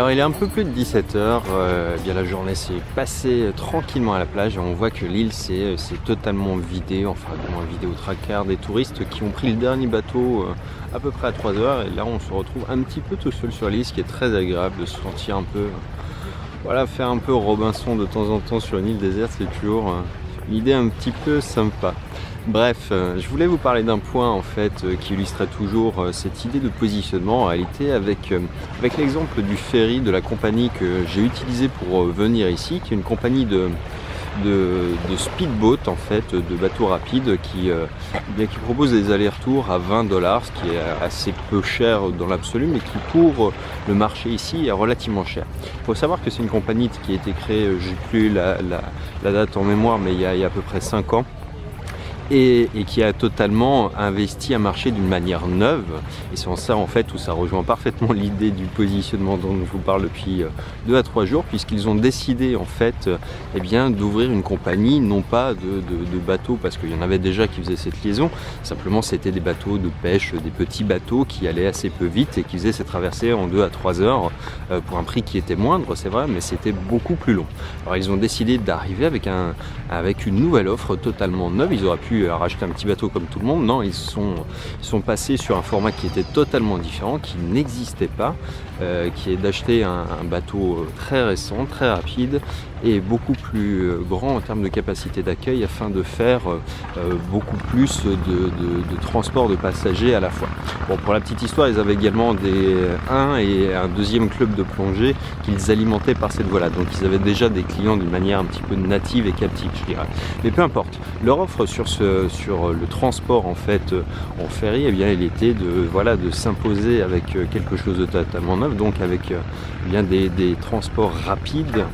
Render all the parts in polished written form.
Alors il est un peu plus de 17 h, bien la journée s'est passée tranquillement à la plage et on voit que l'île s'est totalement vidée, enfin du moins vidée au trois-quarts des touristes qui ont pris le dernier bateau à peu près à 3 h, et là on se retrouve un petit peu tout seul sur l'île, ce qui est très agréable de se sentir un peu, voilà, faire un peu Robinson de temps en temps sur une île déserte, c'est toujours une idée un petit peu sympa. Bref, je voulais vous parler d'un point en fait qui illustrait toujours cette idée de positionnement en réalité avec l'exemple du ferry de la compagnie que j'ai utilisé pour venir ici, qui est une compagnie de speedboat en fait, de bateaux rapides qui propose des allers-retours à 20 $, ce qui est assez peu cher dans l'absolu, mais qui pour le marché ici est relativement cher. Il faut savoir que c'est une compagnie qui a été créée, j'ai plus la date en mémoire, mais il y a à peu près 5 ans. Et qui a totalement investi un marché d'une manière neuve, et c'est en ça en fait où ça rejoint parfaitement l'idée du positionnement dont je vous parle depuis 2 à 3 jours, puisqu'ils ont décidé en fait d'ouvrir une compagnie, non pas de bateaux, parce qu'il y en avait déjà qui faisaient cette liaison, simplement c'était des bateaux de pêche, des petits bateaux qui allaient assez peu vite et qui faisaient ces traversées en 2 à 3 heures pour un prix qui était moindre, c'est vrai, mais c'était beaucoup plus long. Alors ils ont décidé d'arriver avec une nouvelle offre totalement neuve. Ils auraient pu racheter un petit bateau comme tout le monde, non, ils sont passés sur un format qui était totalement différent, qui n'existait pas, qui est d'acheter un bateau très récent, très rapide et beaucoup plus grand en termes de capacité d'accueil, afin de faire beaucoup plus de transport de passagers à la fois. Bon, pour la petite histoire, ils avaient également un deuxième club de plongée qu'ils alimentaient par cette voie-là, donc ils avaient déjà des clients d'une manière un petit peu native et captive, je dirais. Mais peu importe, leur offre sur le transport en fait en ferry, eh bien, il était de s'imposer avec quelque chose de totalement neuf, donc avec des transports rapides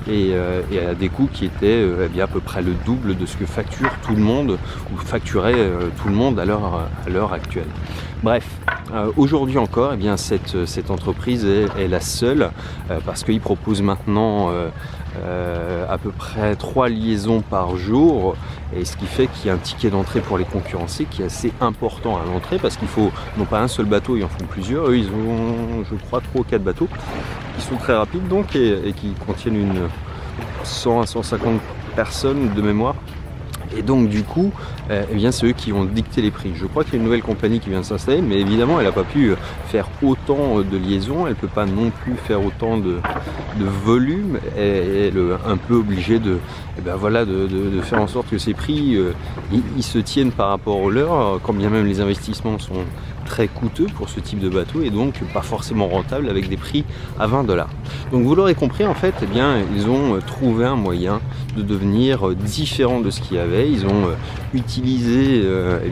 et à des coûts qui étaient à peu près le double de ce que facture tout le monde, ou facturait tout le monde à l'heure actuelle. Bref, aujourd'hui encore, eh bien, cette entreprise est la seule, parce qu'ils proposent maintenant à peu près 3 liaisons par jour, et ce qui fait qu'il y a un ticket d'entrée pour les concurrencer qui est assez important à l'entrée, parce qu'il faut non pas un seul bateau, ils en font plusieurs. Eux ils ont, je crois, 3 ou 4 bateaux qui sont très rapides donc, et qui contiennent une 100 à 150 personnes de mémoire. Et donc du coup, c'est eux qui ont dicté les prix. Je crois qu'il y a une nouvelle compagnie qui vient de s'installer, mais évidemment elle n'a pas pu faire autant de liaisons, elle ne peut pas non plus faire autant de volume, et elle est un peu obligée de faire en sorte que ces prix ils se tiennent par rapport aux leurs, quand bien même les investissements sont très coûteux pour ce type de bateau et donc pas forcément rentable avec des prix à 20 $. Donc vous l'aurez compris en fait, ils ont trouvé un moyen de devenir différent de ce qu'il y avait. Ils ont utilisé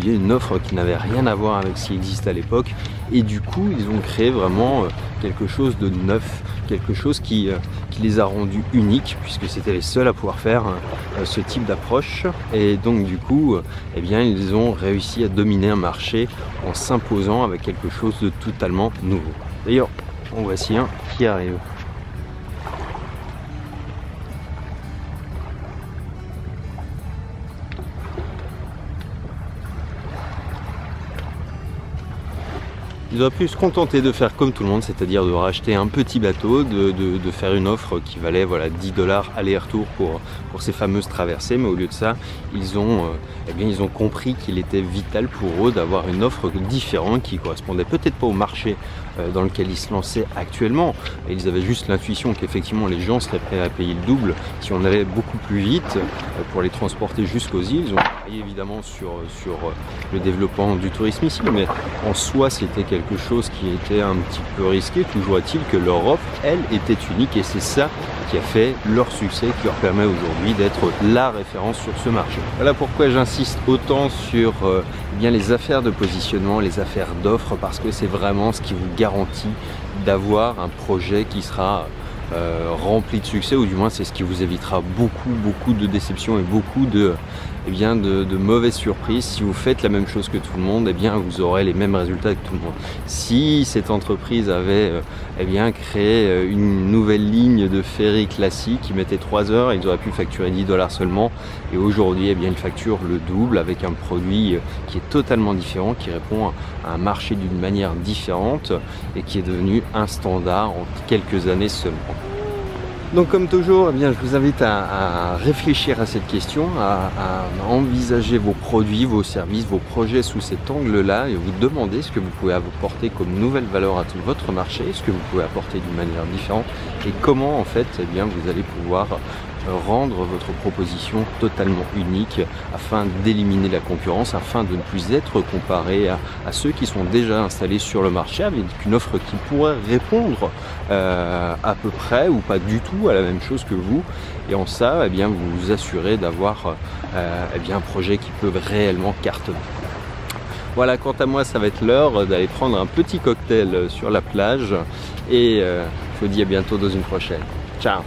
une offre qui n'avait rien à voir avec ce qui existait à l'époque, et du coup ils ont créé vraiment quelque chose de neuf, quelque chose qui les a rendus uniques, puisque c'était les seuls à pouvoir faire ce type d'approche, et donc du coup ils ont réussi à dominer un marché en s'imposant avec quelque chose de totalement nouveau. D'ailleurs, en voici un qui arrive. Ils auraient pu se contenter de faire comme tout le monde, c'est-à-dire de racheter un petit bateau, de faire une offre qui valait 10 $ aller-retour pour ces fameuses traversées, mais au lieu de ça, ils ont compris qu'il était vital pour eux d'avoir une offre différente qui correspondait peut-être pas au marché dans lequel ils se lançaient actuellement. Et ils avaient juste l'intuition qu'effectivement les gens seraient prêts à payer le double si on allait beaucoup plus vite pour les transporter jusqu'aux îles. Ils ont travaillé évidemment sur le développement du tourisme ici, mais en soi c'était quelque chose qui était un petit peu risqué. Toujours est-il que leur offre, elle, était unique, et c'est ça qui a fait leur succès, qui leur permet aujourd'hui d'être la référence sur ce marché. Voilà pourquoi j'insiste autant sur les affaires de positionnement, les affaires d'offres, parce que c'est vraiment ce qui vous garantit d'avoir un projet qui sera rempli de succès, ou du moins c'est ce qui vous évitera beaucoup de déceptions et beaucoup eh bien, de mauvaises surprises. Si vous faites la même chose que tout le monde, eh bien, vous aurez les mêmes résultats que tout le monde. Si cette entreprise avait eh bien, créé une nouvelle ligne de ferry classique qui mettait 3 heures, ils auraient pu facturer 10 $ seulement. Et aujourd'hui, eh bien, ils facturent le double avec un produit qui est totalement différent, qui répond à un marché d'une manière différente et qui est devenu un standard en quelques années seulement. Donc comme toujours, eh bien, je vous invite à réfléchir à cette question, à envisager vos produits, vos services, vos projets sous cet angle-là et vous demander ce que vous pouvez apporter comme nouvelle valeur à tout votre marché, ce que vous pouvez apporter d'une manière différente et comment en fait eh bien, vous allez pouvoir rendre votre proposition totalement unique afin d'éliminer la concurrence, afin de ne plus être comparé à ceux qui sont déjà installés sur le marché avec une offre qui pourrait répondre à peu près ou pas du tout à la même chose que vous. Et en ça, eh bien, vous vous assurez d'avoir eh bien, un projet qui peut réellement cartonner. Voilà, quant à moi, ça va être l'heure d'aller prendre un petit cocktail sur la plage et je vous dis à bientôt dans une prochaine. Ciao!